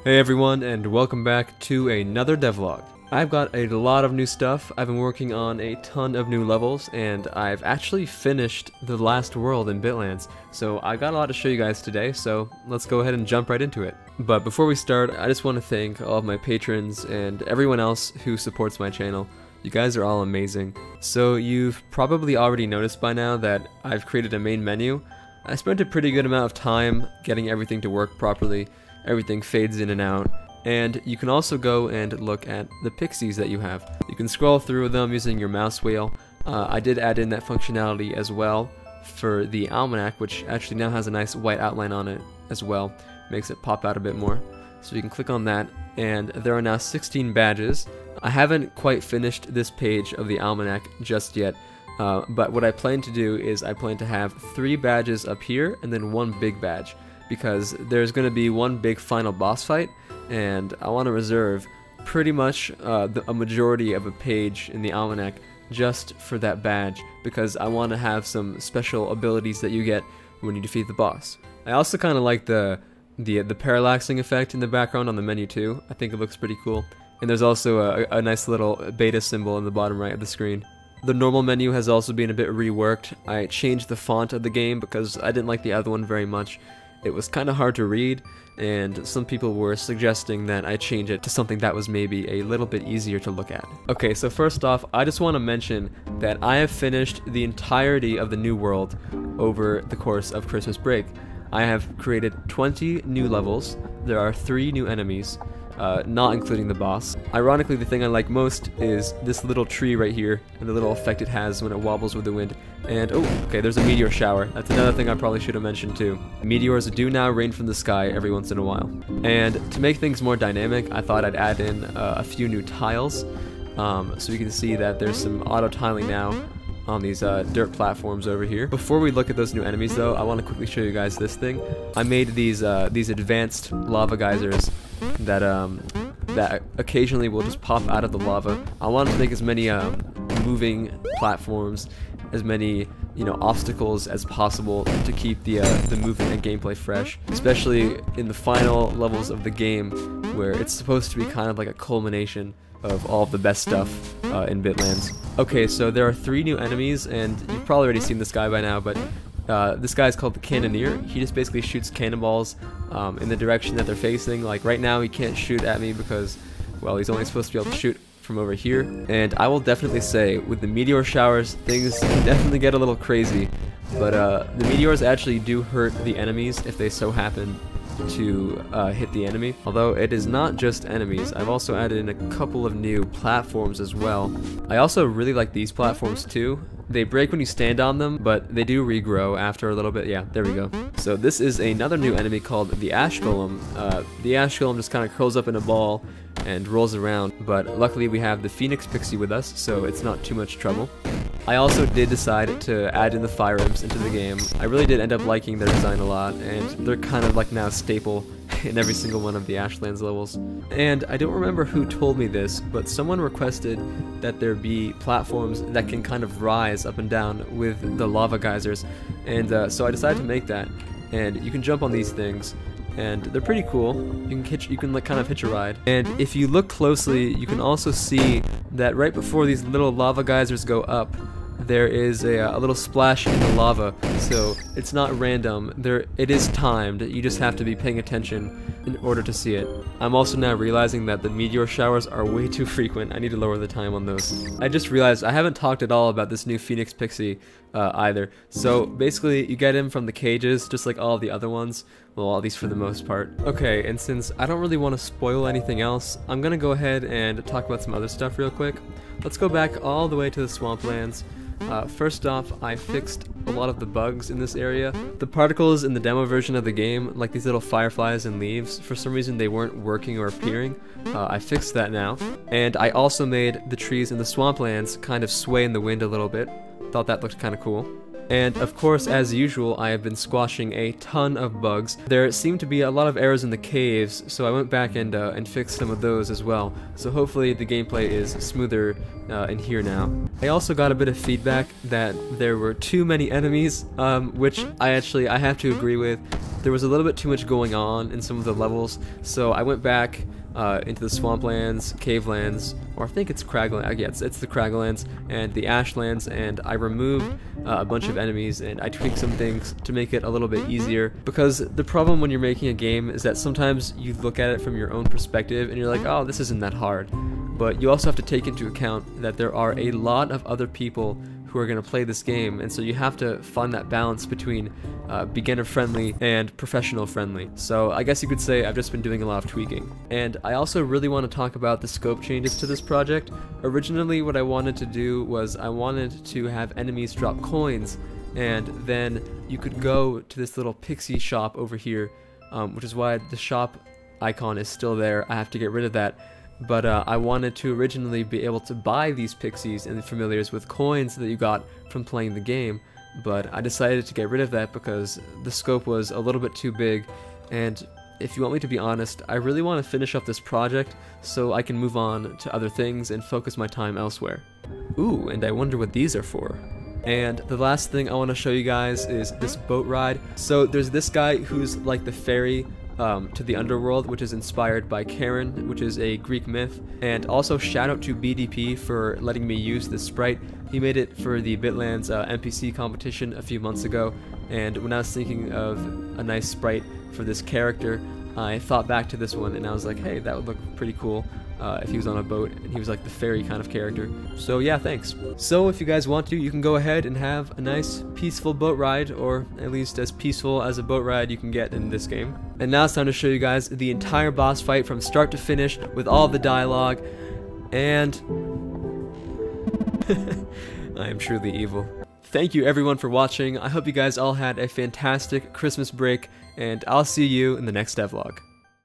Hey everyone, and welcome back to another devlog. I've got a lot of new stuff. I've been working on a ton of new levels, and I've actually finished the last world in Bitlands. So I got a lot to show you guys today, so let's go ahead and jump right into it. But before we start, I just want to thank all of my patrons and everyone else who supports my channel. You guys are all amazing. So you've probably already noticed by now that I've created a main menu. I spent a pretty good amount of time getting everything to work properly. Everything fades in and out, and you can also go and look at the pixies that you have. You can scroll through them using your mouse wheel. I did add in that functionality as well for the almanac, which actually now has a nice white outline on it as well. Makes it pop out a bit more. So you can click on that, and there are now 16 badges. I haven't quite finished this page of the almanac just yet, but what I plan to do is I plan to have 3 badges up here and then 1 big badge, because there's going to be one big final boss fight, and I want to reserve pretty much a majority of a page in the almanac just for that badge, because I want to have some special abilities that you get when you defeat the boss. I also kind of like the parallaxing effect in the background on the menu too. I think it looks pretty cool. And there's also a nice little beta symbol in the bottom right of the screen. The normal menu has also been a bit reworked. I changed the font of the game because I didn't like the other one very much. It was kind of hard to read, and some people were suggesting that I change it to something that was maybe a little bit easier to look at. Okay, so first off, I just want to mention that I have finished the entirety of the new world over the course of Christmas break. I have created 20 new levels. There are 3 new enemies, not including the boss. Ironically, the thing I like most is this little tree right here and the little effect it has when it wobbles with the wind. And oh, okay, there's a meteor shower. That's another thing I probably should have mentioned too. Meteors do now rain from the sky every once in a while. And to make things more dynamic, I thought I'd add in a few new tiles, so you can see that there's some auto tiling now on these dirt platforms over here. Before we look at those new enemies though, I want to quickly show you guys this thing. I made these advanced lava geysers that that occasionally will just pop out of the lava. I wanted to make as many moving platforms, as many obstacles as possible to keep the movement and gameplay fresh, especially in the final levels of the game where it's supposed to be kind of like a culmination of all of the best stuff in Bitlands. Okay, so there are 3 new enemies, and you've probably already seen this guy by now, but this guy is called the Cannoneer. He just basically shoots cannonballs in the direction that they're facing. Like right now he can't shoot at me because, well, he's only supposed to be able to shoot from over here. And I will definitely say, with the meteor showers, things can definitely get a little crazy, but the meteors actually do hurt the enemies if they so happen to hit the enemy. Although it is not just enemies, I've also added in a couple of new platforms as well. I also really like these platforms too. They break when you stand on them, but they do regrow after a little bit. Yeah, there we go. So this is another new enemy called the Ash Golem. The Ash Golem just kind of curls up in a ball and rolls around, but luckily we have the Phoenix Pixie with us, so it's not too much trouble. I also did decide to add in the fire imps into the game. I really did end up liking their design a lot, and they're kind of like now a staple in every single one of the Ashlands levels. And I don't remember who told me this, but someone requested that there be platforms that can kind of rise up and down with the lava geysers, and so I decided to make that. And you can jump on these things, and they're pretty cool. You can like kind of hitch a ride. And if you look closely, you can also see that right before these little lava geysers go up, there is a little splash in the lava, so it's not random. It is timed. You just have to be paying attention in order to see it. I'm also now realizing that the meteor showers are way too frequent. I need to lower the time on those. I just realized I haven't talked at all about this new Phoenix Pixie either. So basically, you get him from the cages, just like all the other ones. Well, at least for the most part. Okay, and since I don't really want to spoil anything else, I'm gonna go ahead and talk about some other stuff real quick. Let's go back all the way to the Swamplands. First off, I fixed a lot of the bugs in this area. The particles in the demo version of the game, like these little fireflies and leaves, for some reason they weren't working or appearing. I fixed that now. And I also made the trees in the Swamplands kind of sway in the wind a little bit. Thought that looked kind of cool. And of course, as usual, I have been squashing a ton of bugs. There seemed to be a lot of errors in the caves, so I went back and fixed some of those as well. So hopefully the gameplay is smoother in here now. I also got a bit of feedback that there were too many enemies, which I have to agree with. there was a little bit too much going on in some of the levels, so I went back into the Swamplands, Cavelands, or I think it's Craglands, yeah, it's the Craglands, and the Ashlands, and I removed a bunch of enemies, and I tweaked some things to make it a little bit easier, because the problem when you're making a game is that sometimes you look at it from your own perspective, and you're like, oh, this isn't that hard, but you also have to take into account that there are a lot of other people who are going to play this game, and so you have to find that balance between beginner friendly and professional friendly. So I guess you could say I've just been doing a lot of tweaking. And I also really want to talk about the scope changes to this project. Originally what I wanted to do was I wanted to have enemies drop coins, and then you could go to this little Pixie shop over here, which is why the shop icon is still there. I have to get rid of that. But I wanted to originally be able to buy these pixies and the familiars with coins that you got from playing the game, but I decided to get rid of that because the scope was a little bit too big, and if you want me to be honest, I really want to finish up this project so I can move on to other things and focus my time elsewhere. Ooh, and I wonder what these are for. And the last thing I want to show you guys is this boat ride. So there's this guy who's like the ferry to the underworld, which is inspired by Charon, which is a Greek myth. And also shout out to BDP for letting me use this sprite. He made it for the Bitlands NPC competition a few months ago, and when I was thinking of a nice sprite for this character, I thought back to this one and I was like, hey, that would look pretty cool if he was on a boat and he was like the fairy kind of character. So yeah, thanks. So if you guys want to, you can go ahead and have a nice peaceful boat ride, or at least as peaceful as a boat ride you can get in this game. And now it's time to show you guys the entire boss fight from start to finish with all the dialogue, and I am truly evil. Thank you everyone for watching. I hope you guys all had a fantastic Christmas break, and I'll see you in the next devlog.